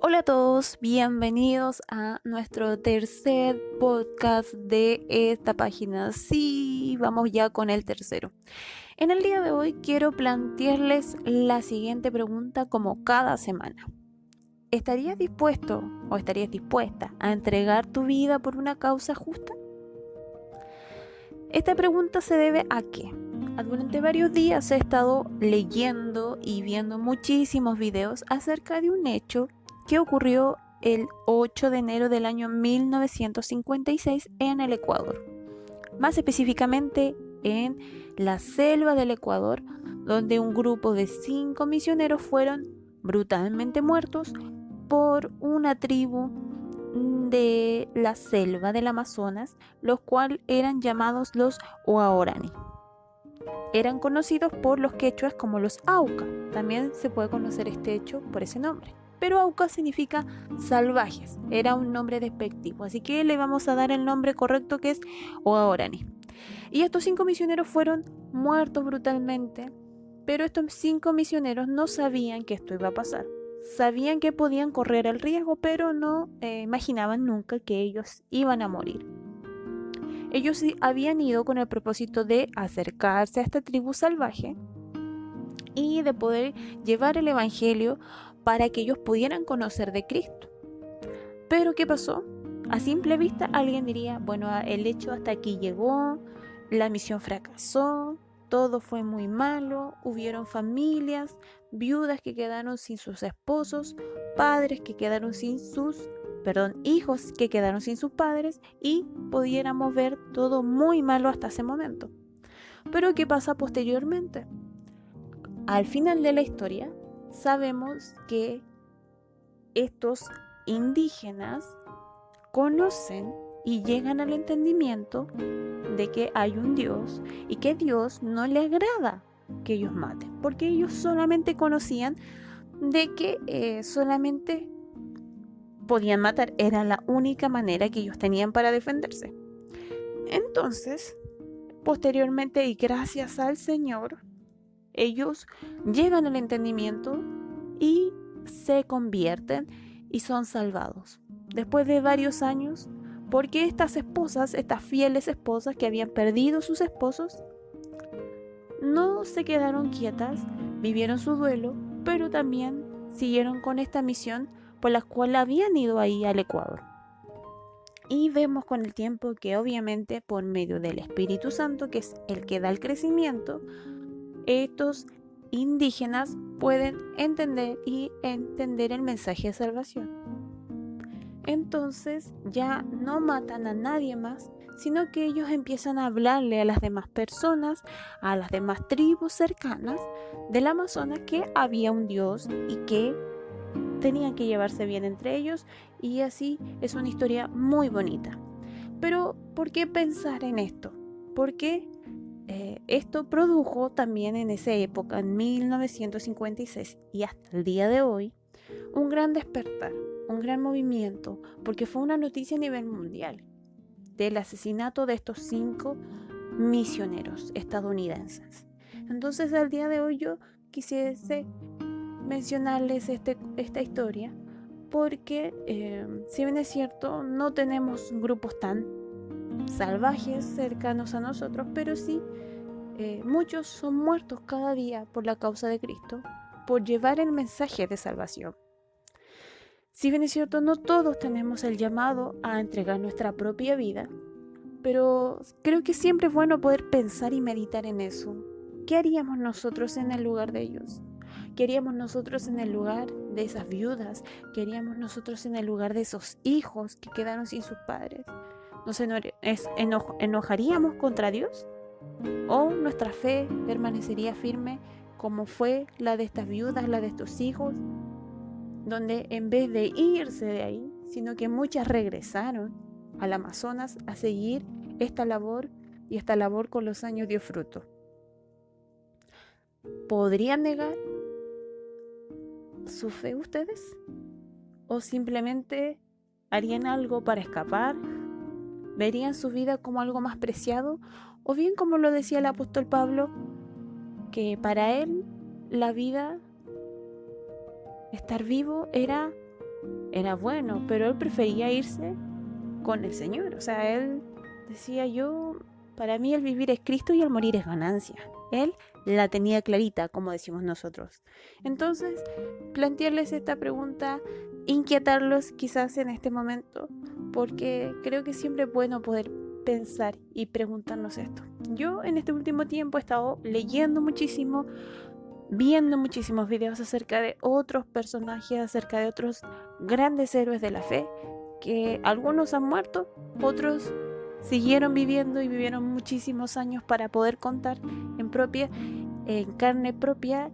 Hola a todos, bienvenidos a nuestro tercer podcast de esta página. Sí, vamos ya con el tercero. En el día de hoy quiero plantearles la siguiente pregunta como cada semana. ¿Estarías dispuesto o estarías dispuesta a entregar tu vida por una causa justa? Esta pregunta se debe a que durante varios días he estado leyendo y viendo muchísimos videos acerca de un hecho que ocurrió el 8 de enero del año 1956 en el Ecuador. Más específicamente en la selva del Ecuador, donde un grupo de 5 misioneros fueron brutalmente muertos por una tribu de la selva del Amazonas, los cuales eran llamados los Huaorani. Eran conocidos por los quechuas como los Auca. También se puede conocer este hecho por ese nombre. Pero Auca significa salvajes, era un nombre despectivo, así que le vamos a dar el nombre correcto, que es Huaorani. Y estos 5 misioneros fueron muertos brutalmente, pero estos 5 misioneros no sabían que esto iba a pasar. Sabían que podían correr el riesgo, pero no imaginaban nunca que ellos iban a morir. Ellos habían ido con el propósito de acercarse a esta tribu salvaje y de poder llevar el evangelio para que ellos pudieran conocer de Cristo. Pero ¿qué pasó? A simple vista alguien diría, bueno, el hecho hasta aquí llegó, la misión fracasó, todo fue muy malo, hubieron familias, viudas que quedaron sin sus esposos, padres que quedaron sin hijos que quedaron sin sus padres, y pudiéramos ver todo muy malo hasta ese momento. Pero ¿qué pasa posteriormente? Al final de la historia, sabemos que estos indígenas conocen y llegan al entendimiento de que hay un Dios y que Dios no le agrada que ellos maten, porque ellos solamente conocían de que solamente podían matar, era la única manera que ellos tenían para defenderse. Entonces, posteriormente y gracias al Señor, ellos llegan al entendimiento y se convierten y son salvados. Después de varios años, porque estas esposas, estas fieles esposas que habían perdido sus esposos, no se quedaron quietas, vivieron su duelo, pero también siguieron con esta misión por la cual habían ido ahí al Ecuador. Y vemos con el tiempo que obviamente por medio del Espíritu Santo, que es el que da el crecimiento, estos indígenas pueden entender el mensaje de salvación. Entonces ya no matan a nadie más, sino que ellos empiezan a hablarle a las demás personas, a las demás tribus cercanas del Amazonas, que había un Dios y que tenían que llevarse bien entre ellos, y así es una historia muy bonita. Pero ¿por qué pensar en esto? Porque esto produjo también en esa época, en 1956 y hasta el día de hoy, un gran despertar, un gran movimiento, porque fue una noticia a nivel mundial del asesinato de estos 5 misioneros estadounidenses. Entonces, al día de hoy yo quisiese mencionarles esta historia porque, si bien es cierto, no tenemos grupos tan salvajes cercanos a nosotros, pero sí muchos son muertos cada día por la causa de Cristo, por llevar el mensaje de salvación. Si bien es cierto, no todos tenemos el llamado a entregar nuestra propia vida, pero creo que siempre es bueno poder pensar y meditar en eso. ¿Qué haríamos nosotros en el lugar de ellos? ¿Qué haríamos nosotros en el lugar de esas viudas? ¿Qué haríamos nosotros en el lugar de esos hijos que quedaron sin sus padres? ¿Nos enojaríamos contra Dios? ¿O nuestra fe permanecería firme como fue la de estas viudas, la de estos hijos, donde en vez de irse de ahí, sino que muchas regresaron al Amazonas a seguir esta labor, y esta labor con los años dio fruto? ¿Podrían negar su fe ustedes? ¿O simplemente harían algo para escapar? ¿Verían su vida como algo más preciado? ¿O bien, como lo decía el apóstol Pablo, que para él la vida, estar vivo, era era bueno, pero él prefería irse con el Señor. O sea, él decía, para mí el vivir es Cristo y el morir es ganancia. Él la tenía clarita, como decimos nosotros. Entonces, plantearles esta pregunta, inquietarlos quizás en este momento, porque creo que siempre es bueno poder pensar y preguntarnos esto. Yo en este último tiempo he estado leyendo muchísimo, viendo muchísimos videos acerca de otros personajes, acerca de otros grandes héroes de la fe, que algunos han muerto, otros siguieron viviendo y vivieron muchísimos años para poder contar en carne propia,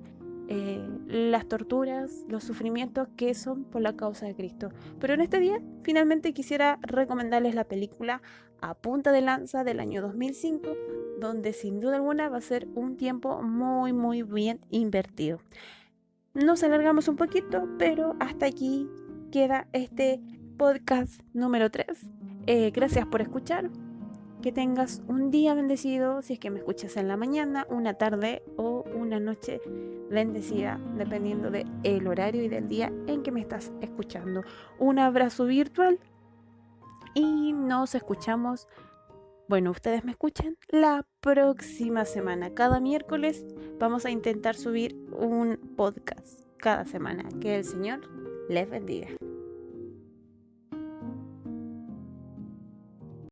las torturas, los sufrimientos que son por la causa de Cristo. Pero en este día finalmente quisiera recomendarles la película A Punta de Lanza del año 2005, donde sin duda alguna va a ser un tiempo muy muy bien invertido. Nos alargamos un poquito, pero hasta aquí queda este podcast número 3. Gracias por escuchar. Que tengas un día bendecido, si es que me escuchas en la mañana, una tarde o una noche bendecida, dependiendo del horario y del día en que me estás escuchando. Un abrazo virtual y nos escuchamos, bueno, ustedes me escuchan la próxima semana. Cada miércoles vamos a intentar subir un podcast cada semana. Que el Señor les bendiga.